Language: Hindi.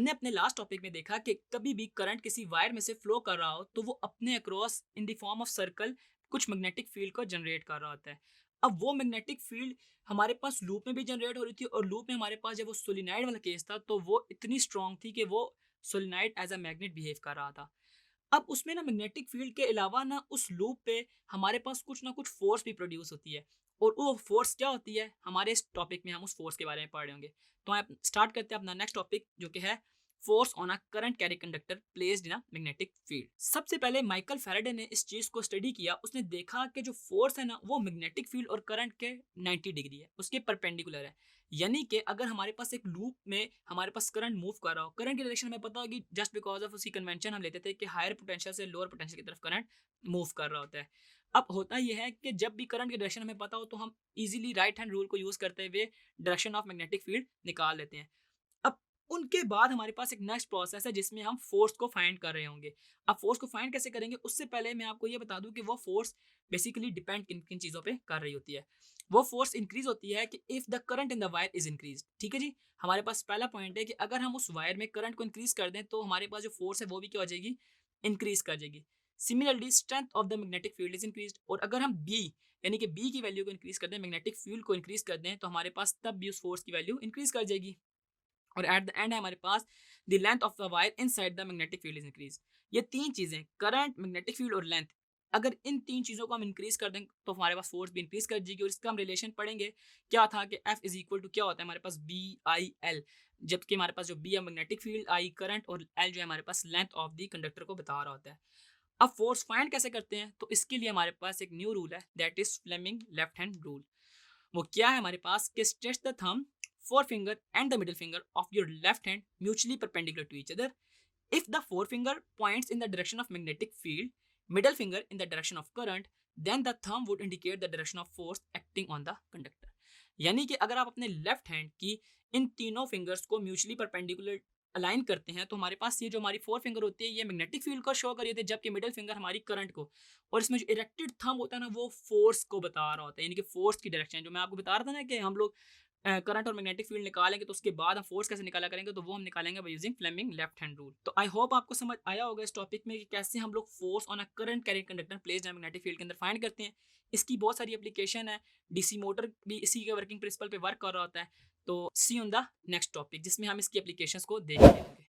हमने अपने लास्ट टॉपिक में देखा कि कभी भी करंट किसी वायर में से फ्लो कर रहा हो तो वो अपने across in the form of circle कुछ मैग्नेटिक फील्ड को जनरेट कर रहा होता है। अब वो मैग्नेटिक फील्ड हमारे पास लूप में भी जनरेट हो रही थी और लूप में हमारे पास जब वो सोलिनॉइड वाला केस था तो वो इतनी स्ट्रांग थी कि वो solenoid as a magnet behave कर रहा था। अब उसमें ना मैग्नेटिक फील्ड के अलावा ना उस लूप पे हमारे पास कुछ ना कुछ फोर्स भी प्रोड्यूस होती है। और वो फोर्स क्या होती है हमारे इस टॉपिक में हम उस फोर्स के बारे में पढ़ रहे होंगे। तो आप स्टार्ट करते हैं अपना नेक्स्ट टॉपिक जो कि है force on a current carry conductor placed in a magnetic field. सबसे पहले माइकल फैराडे ने इस चीज को स्टडी किया। उसने देखा कि जो फोर्स है ना वो मैग्नेटिक फील्ड और करंट के 90 डिग्री है, उसके परपेंडिकुलर है। यानी कि अगर हमारे पास एक लूप में हमारे पास करंट मूव कर रहा हो, करंट की डायरेक्शन हमें पता होगी जस्ट बिकॉज ऑफ उसकी कन्वेंशन हम लेते थे कि हायर पोटेंशियल से लोअर पोटेंशियल की तरफ करंट मूव कर रहा होता है। अब होता यह है कि जब भी करंट की डायरेक्शन हमें पता हो तो हम इजीली राइट हैंड रूल को यूज करते हुए डायरेक्शन ऑफ मैग्नेटिक फील्ड निकाल लेते हैं। अब उनके बाद हमारे पास एक नेक्स्ट प्रोसेस है जिसमें हम फोर्स को फाइंड कर रहे होंगे। अब फोर्स को फाइंड कैसे करेंगे उससे पहले मैं आपको ये बता दूं कि वो फोर्स बेसिकली डिपेंड किन किन चीज़ों पे कर रही होती है। वो फोर्स इंक्रीज होती है कि if the current in the wire is increase. ठीक है जी, हमारे पास पहला पॉइंट है कि अगर हम उस वायर में करंट को इंक्रीज कर दें तो हमारे पास जो फोर्स है वो भी क्या हो जाएगी, इंक्रीज कर जाएगी। Similarly strength of the magnetic field is increase. और अगर हम बी यानी कि बी की वैल्यू को इंक्रीज कर दें, मैग्नेटिक फील्ड को इंक्रीज कर दें, तो हमारे पास तब भी उस फोर्स की वैल्यू इंक्रीज कर जाएगी। और एट द एंड है हमारे पास the length of the wire inside the magnetic field is increase. ये तीन चीजें करंट, मैग्नेटिक फील्ड और लेंथ, अगर इन तीन चीजों को हम इंक्रीज कर दें तो हमारे पास फोर्स भी इंक्रीज कर जाएगी। और इसका हम रिलेशन पढ़ेंगे क्या था कि F इज इक्वल टू क्या होता है हमारे पास बी आई एल। जबकि हमारे पास जो बी है मैग्नेटिक फील्ड, आई करंट और एल जो है हमारे पास लेंथ ऑफ द कंडक्टर को बता रहा होता है। अब फोर्स फाइंड कैसे करते हैं तो इसके लिए हमारे पास एक न्यू रूल है that is Fleming left hand rule. वो क्या है हमारे पास कि stretch the thumb, forefinger and the middle finger of your left hand mutually perpendicular to each other. If the forefinger points in the direction of magnetic field, middle finger in the direction of current, then the thumb would indicate the direction of force acting on the conductor. यानी कि अगर आप अपने लेफ्ट हैंड की इन तीनों फिंगर्स को म्यूचुअली परपेंडिकुलर अलाइन करते हैं तो हमारे पास ये जो हमारी फोर फिंगर होती है ये मैग्नेटिक फील्ड को शो कर रही होती है, जबकि मिडिल फिंगर हमारी करंट को। और इसमें जो इरेक्टेड थंब होता है ना वो फोर्स को बता रहा होता है, यानी कि फोर्स की डायरेक्शन। जो मैं आपको बता रहा था ना कि हम लोग करंट और मैग्नेटिक फील्ड निकालेंगे तो उसके बाद हम फोर्स कैसे निकाला करेंगे, तो वो हम निकालेंगे by using Fleming left hand rule. तो आई होप आपको समझ आया होगा इस टॉपिक में कि कैसे हम लोग force on a current carrying conductor placed in magnetic field के अंदर फाइंड करते हैं। इसकी बहुत सारी एप्लीकेशन है, डीसी मोटर भी इसी के वर्किंग प्रिंसिपल पे वर्क कर रहा होता है। तो सी ऑन द नेक्स्ट टॉपिक जिसमें हम इसकी एप्लीकेशंस को देखेंगे।